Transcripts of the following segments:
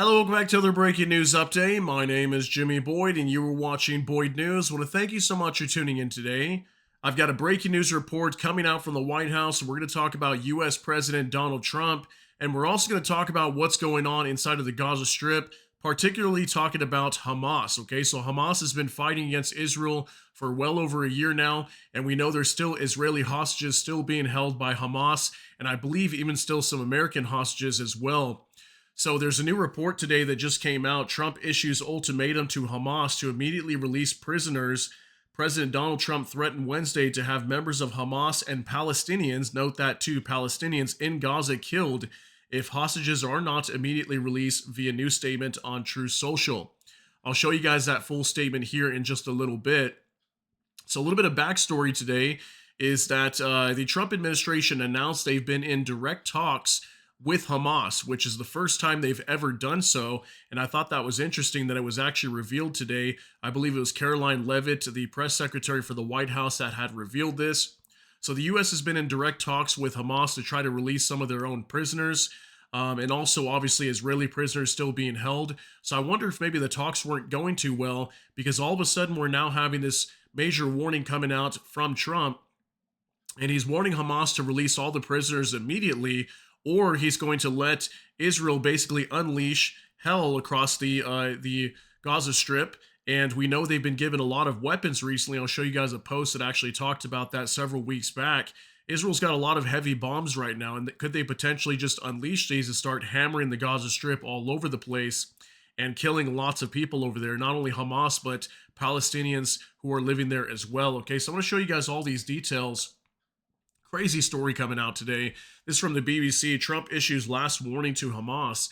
Hello, welcome back to another breaking news update. My name is Jimmy Boyd, and you are watching Boyd News. I want to thank you so much for tuning in today. I've got a breaking news report coming out from the White House. We're going to talk about U.S. President Donald Trump, and we're also going to talk about what's going on inside of the Gaza Strip, particularly talking about Hamas. Okay, so Hamas has been fighting against Israel for well over a year now, and we know there's still Israeli hostages still being held by Hamas, and I believe even still some American hostages as well. So there's a new report today that just came out. Trump issues ultimatum to Hamas to immediately release prisoners. President Donald Trump threatened Wednesday to have members of Hamas and Palestinians, note that too, Palestinians in Gaza killed if hostages are not immediately released via new statement on Truth Social. I'll show you guys that full statement here in just a little bit. So a little bit of backstory today is that the Trump administration announced they've been in direct talks with Hamas, which is the first time they've ever done so. And I thought that was interesting that it was actually revealed today. I believe it was Caroline Leavitt, the press secretary for the White House, that had revealed this. So the U.S. has been in direct talks with Hamas to try to release some of their own prisoners. And also, obviously, Israeli prisoners still being held. So I wonder if maybe the talks weren't going too well, because all of a sudden we're now having this major warning coming out from Trump. And he's warning Hamas to release all the prisoners immediately, or he's going to let Israel basically unleash hell across the Gaza Strip. And we know they've been given a lot of weapons recently. I'll show you guys a post that actually talked about that several weeks back. Israel's got a lot of heavy bombs right now, and could they potentially just unleash these and start hammering the Gaza Strip all over the place and killing lots of people over there? Not only Hamas, but Palestinians who are living there as well. Okay, so I'm going to show you guys all these details. Crazy story coming out today. This is from the BBC. Trump issues last warning to Hamas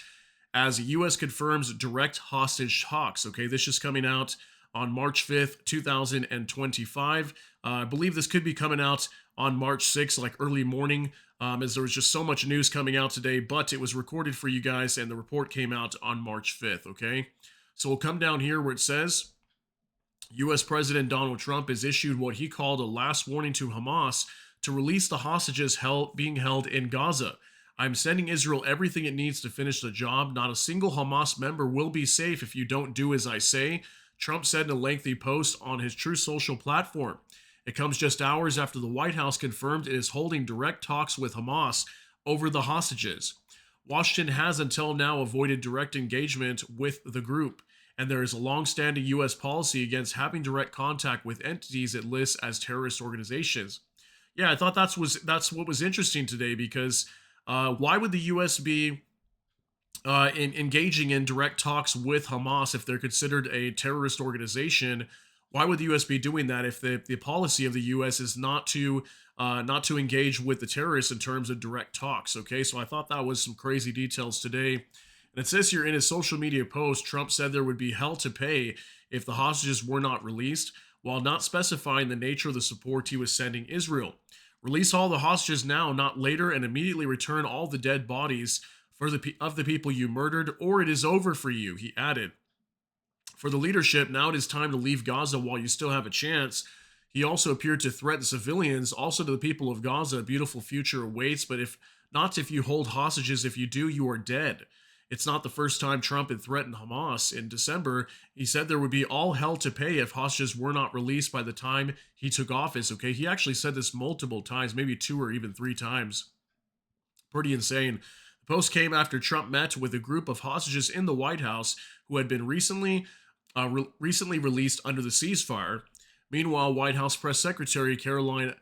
as U.S. confirms direct hostage talks. Okay, this is coming out on March 5th, 2025. I believe this could be coming out on March 6th, like early morning, as there was just so much news coming out today, but it was recorded for you guys, and the report came out on March 5th, okay? So we'll come down here where it says, U.S. President Donald Trump has issued what he called a last warning to Hamas to release the hostages being held in Gaza. I'm sending Israel everything it needs to finish the job. Not a single Hamas member will be safe if you don't do as I say, Trump said in a lengthy post on his Truth Social platform. It comes just hours after the White House confirmed it is holding direct talks with Hamas over the hostages. Washington has until now avoided direct engagement with the group, and there is a long-standing U.S. policy against having direct contact with entities it lists as terrorist organizations. Yeah, I thought that's what was interesting today, because why would the U.S. be engaging in direct talks with Hamas if they're considered a terrorist organization? Why would the U.S. be doing that if the policy of the U.S. is not to engage with the terrorists in terms of direct talks? Okay, so I thought that was some crazy details today. And it says here in his social media post, Trump said there would be hell to pay if the hostages were not released, while not specifying the nature of the support he was sending Israel. Release all the hostages now, not later, and immediately return all the dead bodies of the people you murdered, or it is over for you, he added. For the leadership, now it is time to leave Gaza while you still have a chance. He also appeared to threaten civilians, also to the people of Gaza, a beautiful future awaits, but if you hold hostages, if you do, you are dead. It's not the first time Trump had threatened Hamas. In December, he said there would be all hell to pay if hostages were not released by the time he took office. Okay, he actually said this multiple times, maybe 2 or even 3 times. Pretty insane. The post came after Trump met with a group of hostages in the White House who had been recently released under the ceasefire. Meanwhile, White House Press Secretary Caroline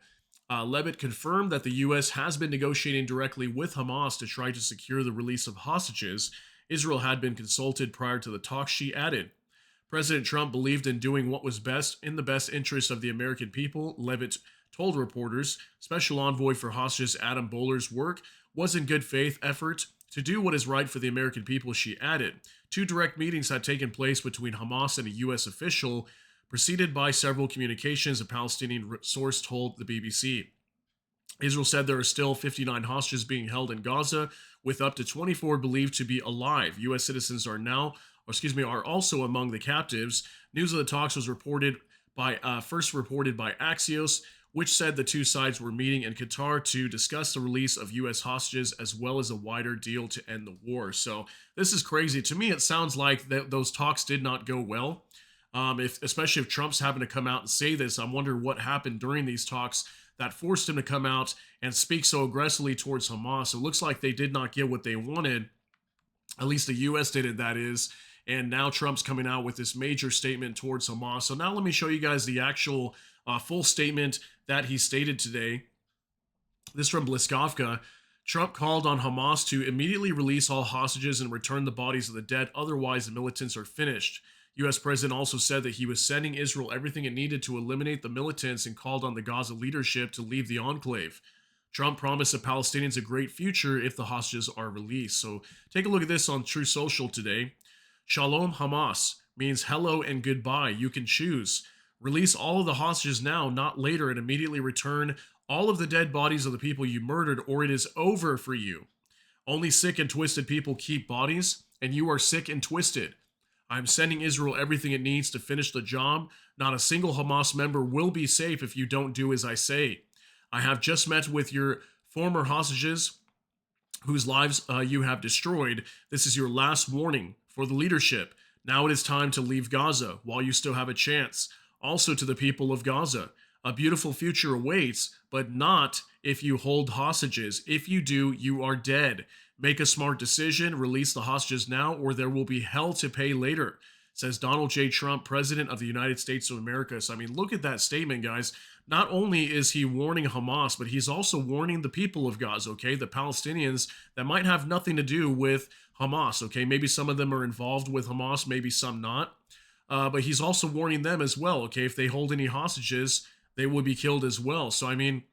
Leavitt confirmed that the U.S. has been negotiating directly with Hamas to try to secure the release of hostages. Israel had been consulted prior to the talks, she added. President Trump believed in doing what was best in the best interest of the American people, Leavitt told reporters. Special Envoy for Hostages Adam Boehler's work was in good faith effort to do what is right for the American people, she added. 2 direct meetings had taken place between Hamas and a U.S. official, preceded by several communications, a Palestinian source told the BBC. Israel said there are still 59 hostages being held in Gaza, with up to 24 believed to be alive. U.S. citizens are also among the captives. News of the talks was first reported by Axios, which said the two sides were meeting in Qatar to discuss the release of U.S. hostages as well as a wider deal to end the war. So this is crazy. To me, it sounds like those talks did not go well. Especially if Trump's having to come out and say this, I'm wondering what happened during these talks that forced him to come out and speak so aggressively towards Hamas. It looks like they did not get what they wanted. At least the U.S. did it, that is. And now Trump's coming out with this major statement towards Hamas. So now let me show you guys the actual full statement that he stated today. This from Bliskovka. Trump called on Hamas to immediately release all hostages and return the bodies of the dead. Otherwise, the militants are finished. U.S. President also said that he was sending Israel everything it needed to eliminate the militants and called on the Gaza leadership to leave the enclave. Trump promised the Palestinians a great future if the hostages are released. So take a look at this on True Social today. Shalom Hamas means hello and goodbye. You can choose. Release all of the hostages now, not later, and immediately return all of the dead bodies of the people you murdered, or it is over for you. Only sick and twisted people keep bodies, and you are sick and twisted. I'm sending Israel everything it needs to finish the job. Not a single Hamas member will be safe if you don't do as I say. I have just met with your former hostages whose lives you have destroyed. This is your last warning for the leadership. Now it is time to leave Gaza while you still have a chance. Also to the people of Gaza, a beautiful future awaits, but not if you hold hostages. If you do, you are dead. Make a smart decision, release the hostages now, or there will be hell to pay later, says Donald J. Trump, President of the United States of America. So, I mean, look at that statement, guys. Not only is he warning Hamas, but he's also warning the people of Gaza, okay? The Palestinians that might have nothing to do with Hamas, okay? Maybe some of them are involved with Hamas, maybe some not. But he's also warning them as well, okay? If they hold any hostages, they will be killed as well. So, I mean,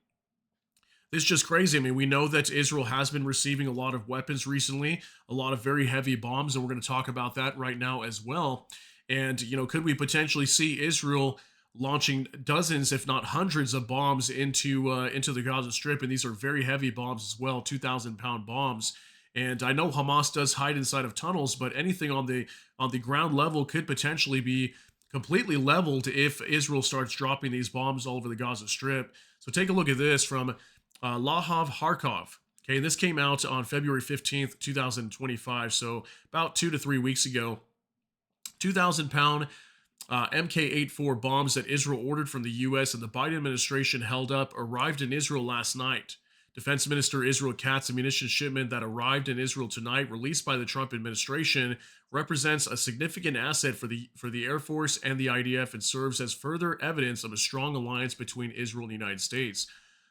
this is just crazy. I mean, we know that Israel has been receiving a lot of weapons recently, a lot of very heavy bombs, and we're going to talk about that right now as well. And, you know, could we potentially see Israel launching dozens, if not hundreds, of bombs into the Gaza Strip? And these are very heavy bombs as well, 2,000-pound bombs. And I know Hamas does hide inside of tunnels, but anything on the ground level could potentially be completely leveled if Israel starts dropping these bombs all over the Gaza Strip. So take a look at this from Lahav Harkov. Okay, and this came out on February 15th, 2025, so about 2 to 3 weeks ago. 2,000-pound MK-84 bombs that Israel ordered from the U.S. and the Biden administration held up arrived in Israel last night. Defense Minister Israel Katz, ammunition shipment that arrived in Israel tonight, released by the Trump administration, represents a significant asset for the Air Force and the IDF and serves as further evidence of a strong alliance between Israel and the United States.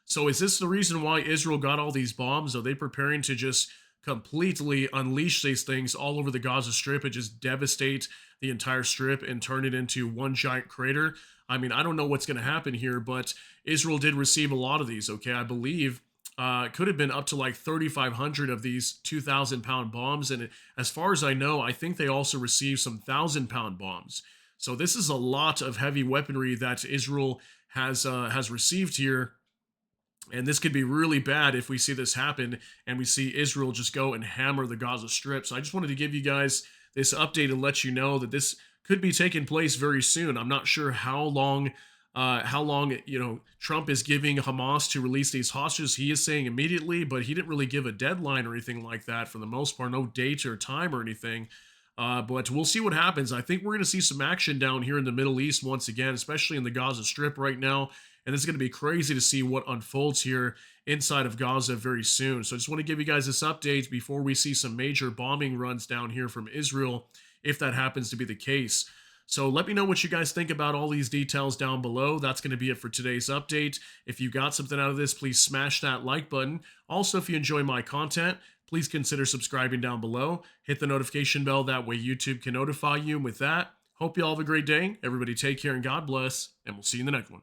So is this the reason why Israel got all these bombs? Are they preparing to just completely unleash these things all over the Gaza Strip and just devastate the entire strip and turn it into one giant crater? I mean, I don't know what's going to happen here, but Israel did receive a lot of these, okay? I believe it could have been up to like 3,500 of these 2,000-pound bombs. And as far as I know, I think they also received some 1,000-pound bombs. So this is a lot of heavy weaponry that Israel has received here. And this could be really bad if we see this happen and we see Israel just go and hammer the Gaza Strip. So I just wanted to give you guys this update and let you know that this could be taking place very soon. I'm not sure how long Trump is giving Hamas to release these hostages. He is saying immediately, but he didn't really give a deadline or anything like that for the most part, no date or time or anything. But we'll see what happens. I think we're going to see some action down here in the Middle East once again, especially in the Gaza Strip right now. And it's going to be crazy to see what unfolds here inside of Gaza very soon. So I just want to give you guys this update before we see some major bombing runs down here from Israel, if that happens to be the case. So let me know what you guys think about all these details down below. That's going to be it for today's update. If you got something out of this, please smash that like button. Also, if you enjoy my content, please consider subscribing down below. Hit the notification bell. That way YouTube can notify you. And with that, hope you all have a great day. Everybody take care and God bless. And we'll see you in the next one.